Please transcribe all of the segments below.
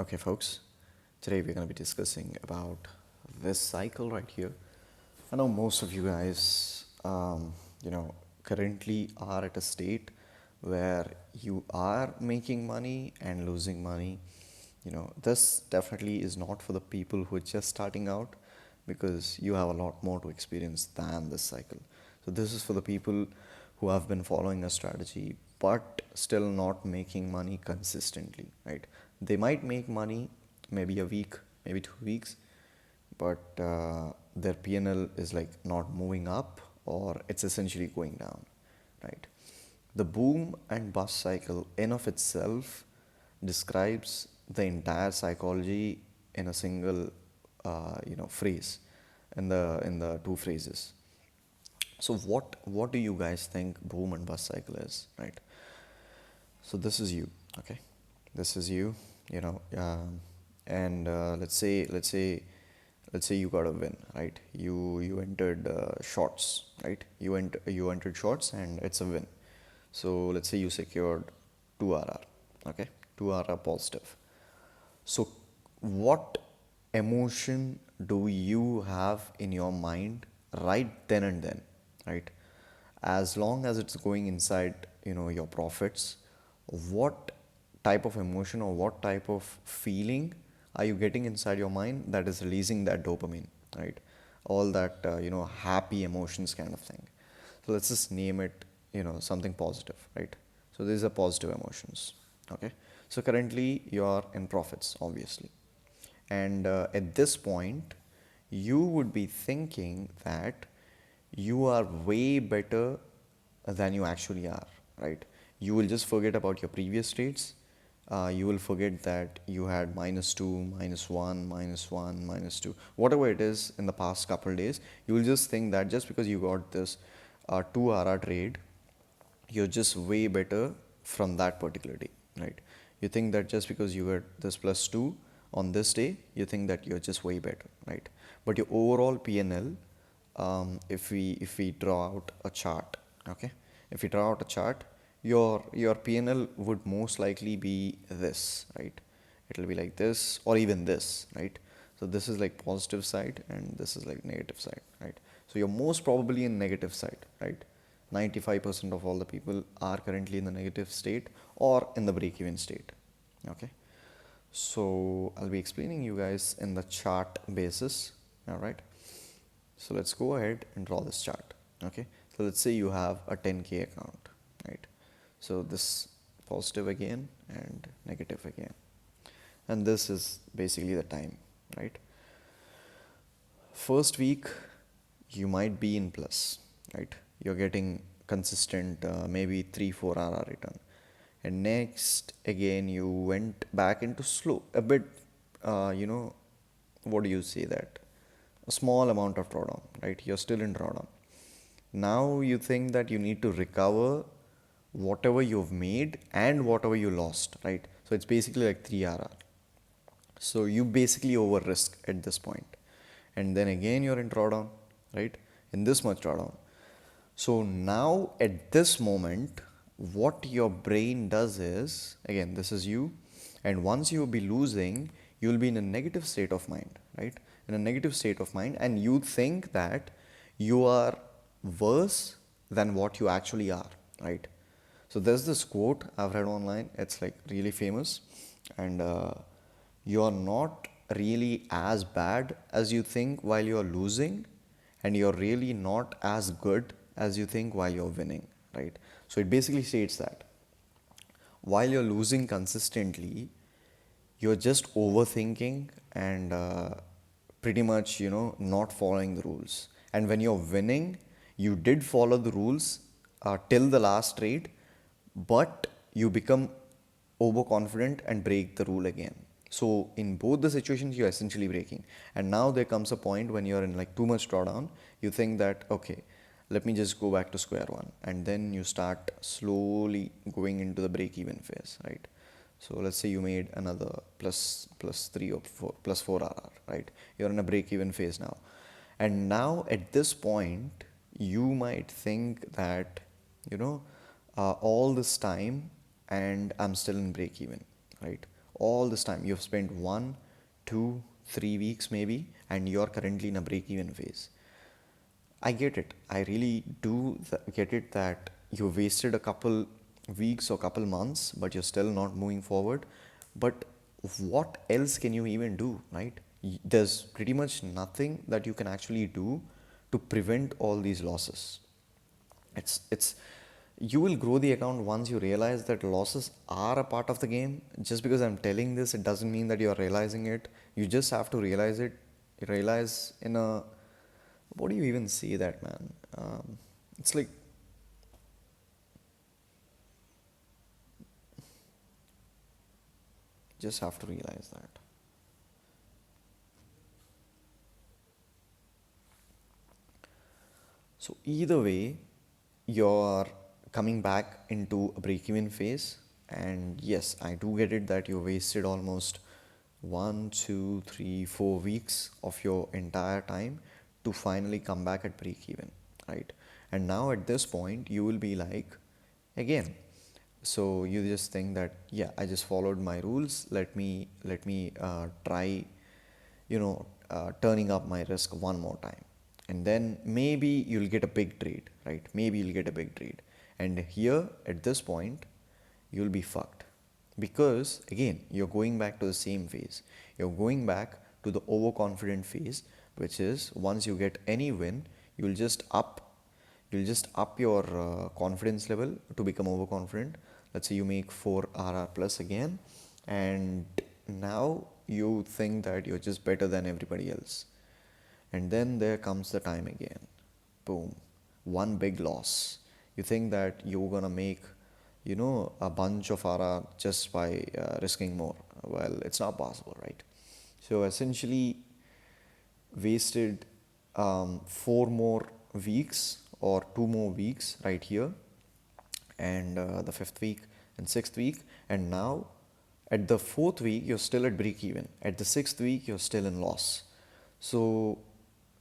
Okay, folks, today we're going to be discussing about this cycle right here. I know most of you guys, currently are at a state where you are making money and losing money. This definitely is not for the people who are just starting out because you have a lot more to experience than this cycle. So, this is for the people who have been following a strategy but still not making money consistently, right? They might make money maybe a week, maybe 2 weeks, but their PNL is like not moving up or it's essentially going down, right? The boom and bust cycle in of itself describes the entire psychology in a single phrase, in the two phrases. So what do you guys think boom and bust cycle is, right? So this is you, okay? This is you, and let's say you got a win, right? You entered shorts, right? You entered shorts and it's a win. So let's say you secured 2 RR, okay? 2 RR positive. So, what emotion do you have in your mind right then and then, right? As long as it's going inside, your profits, what type of emotion or what type of feeling are you getting inside your mind that is releasing that dopamine, right? All that, happy emotions kind of thing. So let's just name it, something positive, right? So these are positive emotions. Okay. So currently you are in profits, obviously. And at this point, you would be thinking that you are way better than you actually are, right? You will just forget about your previous states. You will forget that you had -2, -1, -1, -2, whatever it is in the past couple days. You will just think that just because you got this 2 RR trade, you're just way better from that particular day, right? You think that just because you got this +2 on this day, you think that you're just way better, right? But your overall PNL, if we draw out a chart, okay, if we draw out a chart, your PNL would most likely be this, right? It'll be like this or even this, right? So this is like positive side and this is like negative side, right? So you're most probably in negative side, right? 95% of all the people are currently in the negative state or in the break even state, okay? So I'll be explaining you guys in the chart basis, all right? So let's go ahead and draw this chart, okay? So let's say you have a 10K account, right? So this positive again and negative again, and this is basically the time, right? First week you might be in plus, right? You're getting consistent, maybe 3 4 RR return, and next again you went back into slow a bit, what do you say, that a small amount of drawdown, right? You're still in drawdown. Now you think that you need to recover whatever you've made and whatever you lost, right? So it's basically like 3 RR. So you basically over risk at this point. And then again you're in drawdown, right? In this much drawdown. So now at this moment, what your brain does is, again, this is you, and once you'll be losing, you'll be in a negative state of mind, right? In a negative state of mind, and you think that you are worse than what you actually are, right? So there's this quote I've read online. It's like really famous, and you're not really as bad as you think while you're losing, and you're really not as good as you think while you're winning, right? So it basically states that while you're losing consistently, you're just overthinking and pretty much, not following the rules. And when you're winning, you did follow the rules till the last trade, but you become overconfident and break the rule again. So in both the situations, you're essentially breaking. And now there comes a point when you're in like too much drawdown, you think that, okay, let me just go back to square one. And then you start slowly going into the break even phase, right? So let's say you made another plus 3 or 4 plus 4 RR, right? You're in a break even phase now. And now at this point, you might think that, all this time and I'm still in break even, right? all this time you've spent 1, 2, 3 weeks maybe, and you're currently in a break-even phase. I get it. I really do get it that you wasted a couple weeks or couple months, but you're still not moving forward. But what else can you even do, right? There's pretty much nothing that you can actually do to prevent all these losses. It's you will grow the account once you realize that losses are a part of the game. Just because I'm telling this, it doesn't mean that you're realizing it. You just have to realize it. Realize in a, what do you even say that, man? It's like, just have to realize that. So either way, you're coming back into a break-even phase, and yes, I do get it that you wasted almost 1, 2, 3, 4 weeks of your entire time to finally come back at break-even, right? And now at this point, you will be like, again, so you just think that, yeah, I just followed my rules. Let me try, turning up my risk one more time, and then maybe you'll get a big trade, right? Maybe you'll get a big trade, and here at this point, you'll be fucked, because again, you're going back to the same phase. You're going back to the overconfident phase, which is once you get any win, you'll just up you'll just up your confidence level to become overconfident. Let's say you make 4 RR plus again, and now you think that you're just better than everybody else. And then there comes the time again. Boom. One big loss. You think that you're gonna make, a bunch of RR just by risking more. Well, it's not possible, right? So essentially, wasted 4 more weeks or 2 more weeks right here, and the fifth week and sixth week, and now at the fourth week you're still at break even, at the sixth week you're still in loss. So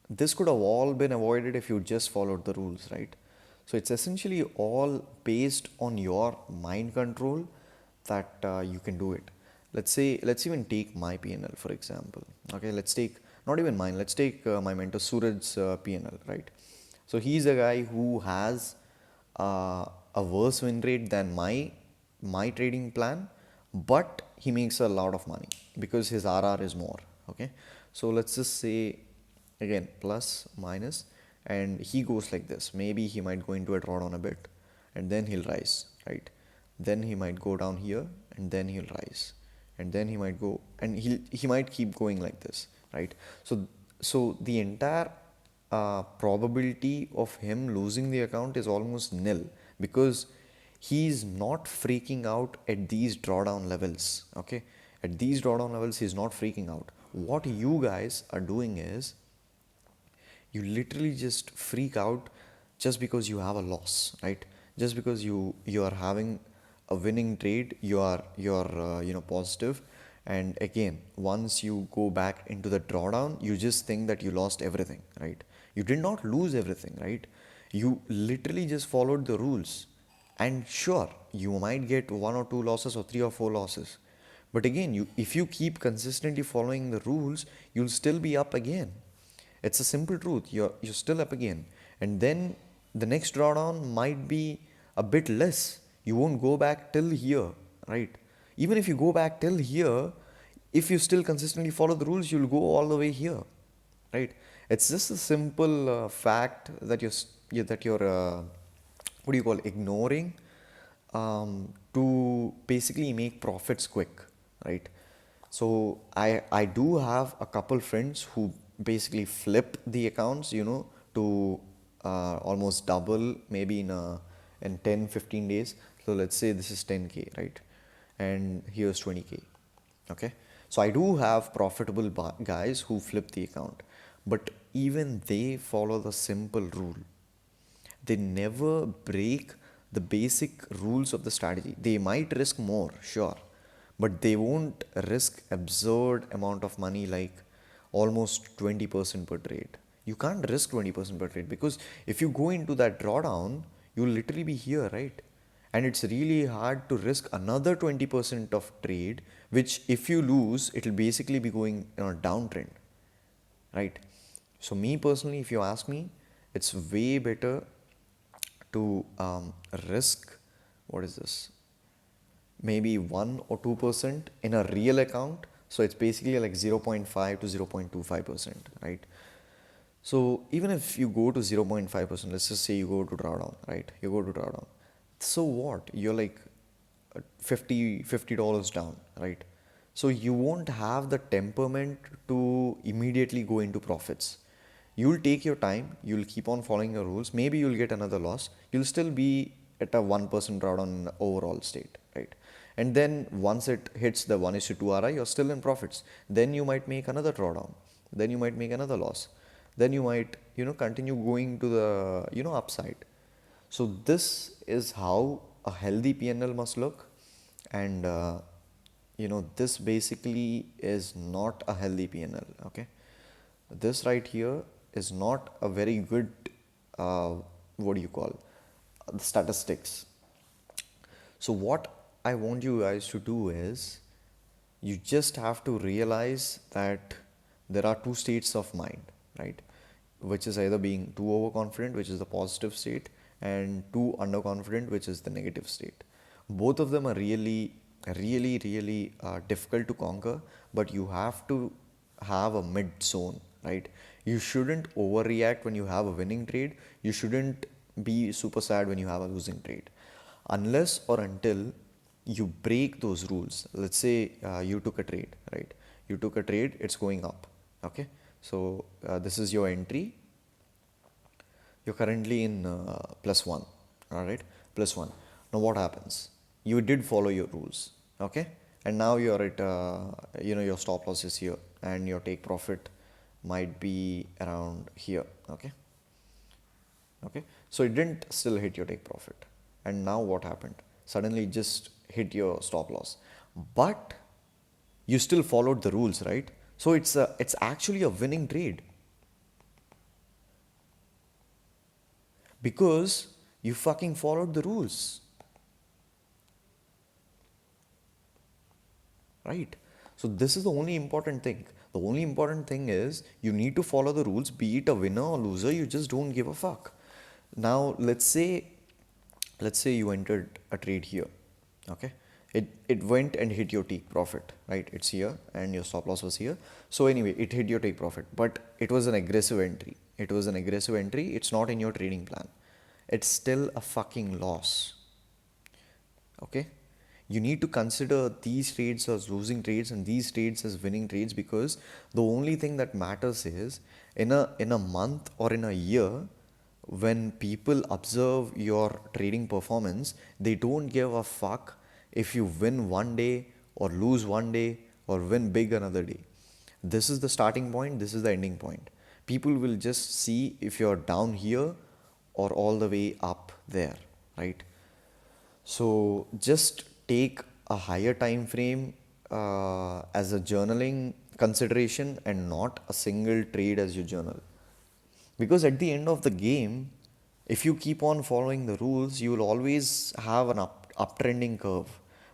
this could have all been avoided if you just followed the rules, right? So it's essentially all based on your mind control that you can do it. Let's even take my PNL for example. Okay, let's take not even mine. Let's take my mentor Suraj's PNL, right? So he's a guy who has a worse win rate than my trading plan, but he makes a lot of money because his RR is more. Okay, so let's just say again plus minus, and he goes like this. Maybe he might go into a drawdown a bit, and then he'll rise, right? Then he might go down here, and then he'll rise, and then he might go, and he might keep going like this, right? So the entire probability of him losing the account is almost nil, because he's not freaking out at these drawdown levels. Okay, at these drawdown levels he's not freaking out. What you guys are doing is you literally just freak out just because you have a loss, right? Just because you are having a winning trade, you're positive, and again, once you go back into the drawdown, you just think that you lost everything, right? You did not lose everything, right? You literally just followed the rules, and sure, you might get 1 or 2 losses or 3 or 4 losses, but again, if you keep consistently following the rules, you'll still be up again. It's a simple truth. You're still up again, and then the next drawdown might be a bit less. You won't go back till here, right? Even if you go back till here, if you still consistently follow the rules, you'll go all the way here, right? It's just a simple fact that you're what do you call ignoring, to basically make profits quick, right? So I do have a couple friends who basically flip the accounts, to almost double maybe in 10 15 days. So let's say this is 10K, right? And here's 20K. Okay, so I do have profitable guys who flip the account, but even they follow the simple rule. They never break the basic rules of the strategy. They might risk more, sure, but they won't risk absurd amount of money, like almost 20% per trade. You can't risk 20% per trade, because if you go into that drawdown, you'll literally be here, right? and it's really hard to risk another 20% of trade, which if you lose, it'll basically be going on a downtrend, right? So me personally, if you ask me, it's way better to risk, what is this, maybe 1 or 2% in a real account. So it's basically like 0.5 to 0.25%, right? So even if you go to 0.5%, let's just say you go to drawdown, right? You go to drawdown. So what? You're like 50 dollars down, right? So you won't have the temperament to immediately go into profits. You'll take your time, you'll keep on following your rules. Maybe you'll get another loss. You'll still be at a 1% drawdown in the overall state, right? And then once it hits the 1:2 RI, you're still in profits. Then you might make another drawdown. Then you might make another loss. Then you might, continue going to the, upside. So this is how a healthy PNL must look. And, this basically is not a healthy PNL, okay? This right here is not a very good, what do you call, statistics. So what I want you guys to do is, you just have to realize that there are two states of mind, right? Which is either being too overconfident, which is the positive state, and too underconfident, which is the negative state. Both of them are really, really, really difficult to conquer, but you have to have a mid zone, right? You shouldn't overreact when you have a winning trade. You shouldn't be super sad when you have a losing trade, unless or until you break those rules. Let's say you took a trade, right? You took a trade, it's going up, okay? So this is your entry. You're currently in +1, all right? +1. Now what happens? You did follow your rules, okay? And now you're at, your stop loss is here, and your take profit might be around here, okay? Okay, so it didn't still hit your take profit. And now what happened? Suddenly it just hit your stop loss. But you still followed the rules, right? So it's actually a winning trade, because you fucking followed the rules, right? So this is the only important thing. The only important thing is, you need to follow the rules, be it a winner or loser. You just don't give a fuck. Now let's say you entered a trade here, okay? It went and hit your take profit, right? It's here, and your stop loss was here. So anyway, it hit your take profit, but it was an aggressive entry. It's not in your trading plan. It's still a fucking loss, okay? You need to consider these trades as losing trades and these trades as winning trades, because the only thing that matters is, in a month or in a year, when people observe your trading performance, they don't give a fuck if you win one day or lose one day or win big another day. This is the starting point, this is the ending point. People will just see if you're down here or all the way up there, right? So just take a higher time frame as a journaling consideration, and not a single trade as your journal. Because at the end of the game, if you keep on following the rules, you will always have an uptrending curve.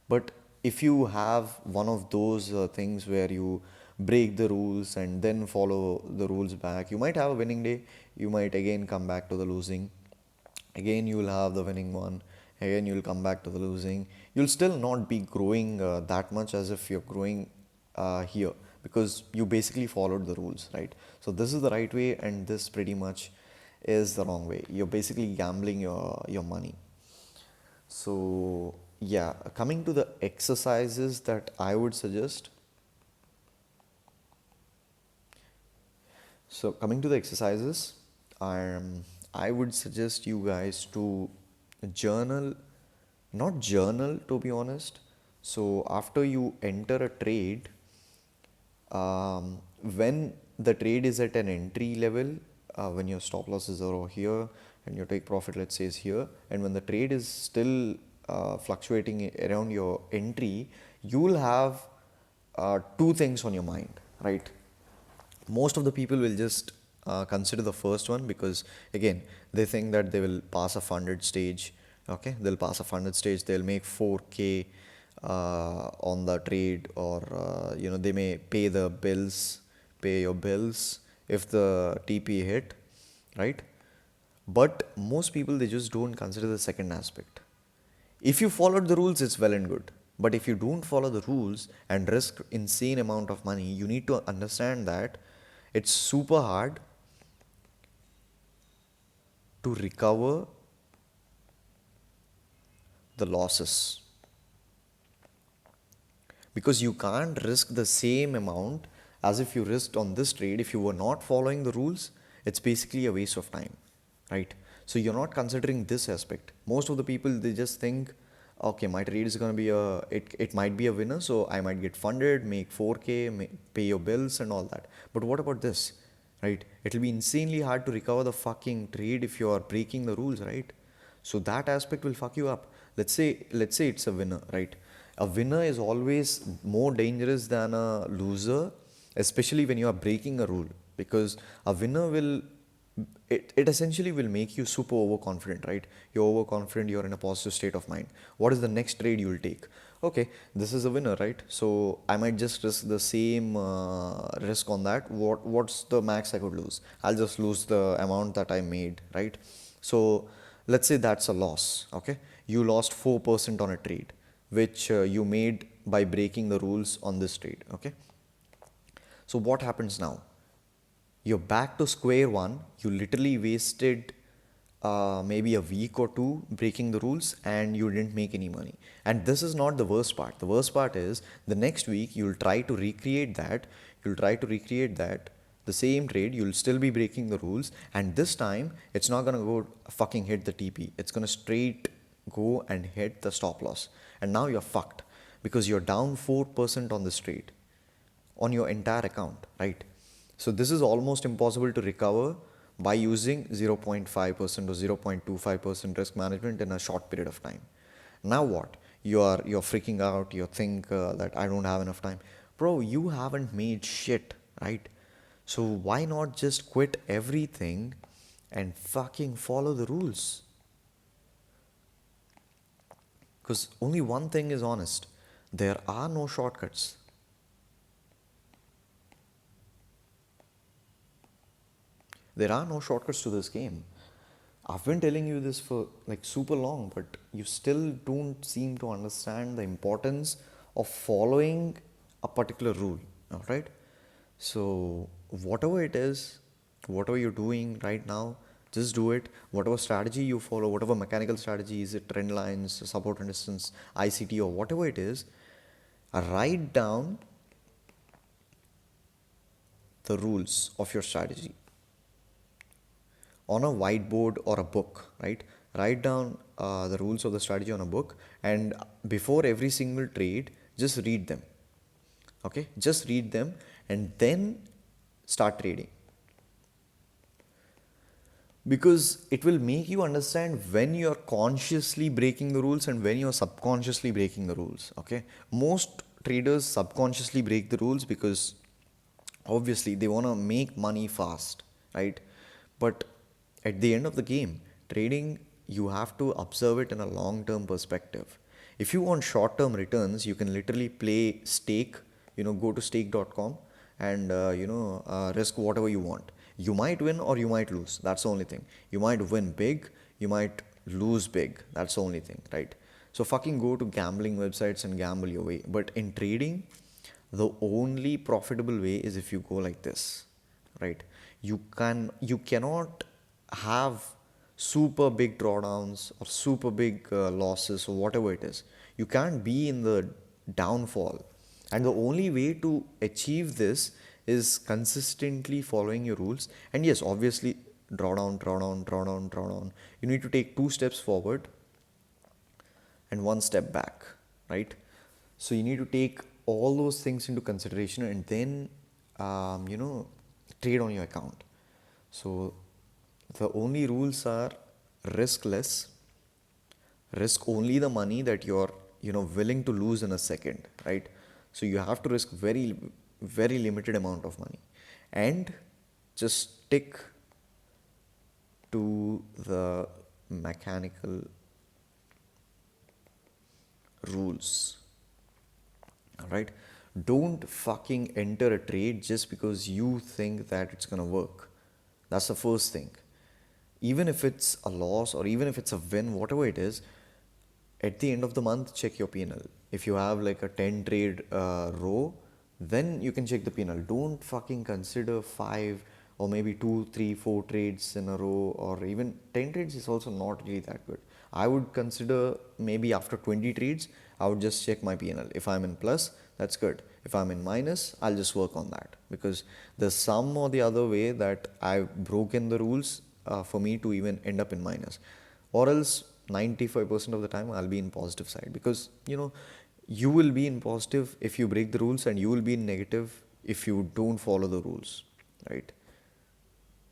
But if you have one of those things where you break the rules and then follow the rules back, you might have a winning day, you might again come back to the losing. Again, you will have the winning one. Again, you'll come back to the losing. You'll still not be growing that much as if you're growing here, because you basically followed the rules, right? So this is the right way, and this pretty much is the wrong way. You're basically gambling your money. So yeah, coming to the exercises that I would suggest. So coming to the exercises, I would suggest you guys to journal, not journal to be honest. So after you enter a trade, when the trade is at an entry level, when your stop losses are over here and your take profit, let's say, is here, and when the trade is still fluctuating around your entry, you will have two things on your mind, right? Most of the people will just consider the first one, because again, they think that they will pass a funded stage Okay, they'll pass a funded stage, they'll make 4K on the trade, or they may pay your bills if the TP hit, right? But most people, they just don't consider the second aspect. If you followed the rules, it's well and good. But if you don't follow the rules and risk insane amount of money, you need to understand that it's super hard to recover the losses, because you can't risk the same amount as if you risked on this trade. If you were not following the rules, it's basically a waste of time, right? So you're not considering this aspect. Most of the people, they just think, okay, my trade is going to be it might be a winner, so I might get funded, make 4K, pay your bills and all that. But what about this, right? It'll be insanely hard to recover the fucking trade if you are breaking the rules, right? So that aspect will fuck you up. Let's say it's a winner, right? A winner is always more dangerous than a loser, especially when you are breaking a rule, because a winner will, it essentially will make you super overconfident, right? You're overconfident, you're in a positive state of mind. What is the next trade you'll take? Okay, this is a winner, right? So I might just risk the same risk on that. What's the max I could lose? I'll just lose the amount that I made, right? So let's say that's a loss. Okay, you lost 4% on a trade which you made by breaking the rules on this trade. Okay, so what happens now? You're back to square one. You literally wasted maybe a week or two breaking the rules and you didn't make any money. And this is not the worst part. The worst part is the next week you'll try to recreate that. You'll try to recreate that, the same trade. You'll still be breaking the rules, and this time it's not gonna go fucking hit the TP. It's gonna straight go and hit the stop loss. And now you're fucked because you're down 4% on this trade on your entire account, right? So this is almost impossible to recover by using 0.5% or 0.25% risk management in a short period of time. Now what? You're freaking out. You think that I don't have enough time, bro. You haven't made shit, right? So why not just quit everything and fucking follow the rules? Because only one thing is honest: there are no shortcuts. There are no shortcuts to this game. I've been telling you this for like super long, but you still don't seem to understand the importance of following a particular rule. All right. So, whatever it is, whatever you're doing right now, just do it. Whatever strategy you follow, whatever mechanical strategy, is it trend lines, support and distance, ICT, or whatever it is, write down the rules of your strategy on a whiteboard or a book, right? Write down the rules of the strategy on a book, and before every single trade, just read them. Okay, just read them and then start trading, because it will make you understand when you're consciously breaking the rules and when you're subconsciously breaking the rules. Okay, most traders subconsciously break the rules because obviously they want to make money fast, right? But at the end of the game, trading, you have to observe it in a long term perspective. If you want short term returns, you can literally play stake, go to stake.com and risk whatever you want. You might win or you might lose. That's the only thing. You might win big, you might lose big. That's the only thing, right? So fucking go to gambling websites and gamble your way. But in trading, the only profitable way is if you go like this, right? You cannot have super big drawdowns or super big losses or whatever it is. You can't be in the downfall, and the only way to achieve this is consistently following your rules. And yes, obviously, draw down. You need to take 2 steps forward and 1 step back, right? So you need to take all those things into consideration and then, trade on your account. So the only rules are risk less, risk only the money that you're willing to lose in a second, right? So you have to risk very limited amount of money, and just stick to the mechanical rules. All right, don't fucking enter a trade just because you think that it's gonna work. That's the first thing. Even if it's a loss or even if it's a win, whatever it is, at the end of the month, check your P&L. If you have like a 10 trade row, then you can check the P&L. Don't fucking consider 5 or maybe 2, 3, 4 trades in a row, or even 10 trades is also not really that good. I would consider maybe after 20 trades, I would just check my P&L. If I'm in plus, that's good. If I'm in minus, I'll just work on that, because there's some or the other way that I've broken the rules for me to even end up in minus, or else 95% of the time I'll be in positive side, because you will be in positive if you break the rules, and you will be in negative if you don't follow the rules, right?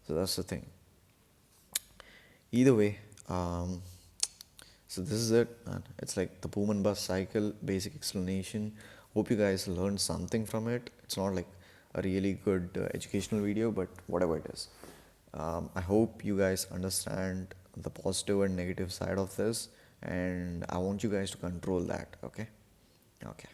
So that's the thing. Either way, so this is it, man. It's like the boom and bust cycle, basic explanation. Hope you guys learned something from it. It's not like a really good educational video, but whatever it is. I hope you guys understand the positive and negative side of this, and I want you guys to control that, okay? Okay.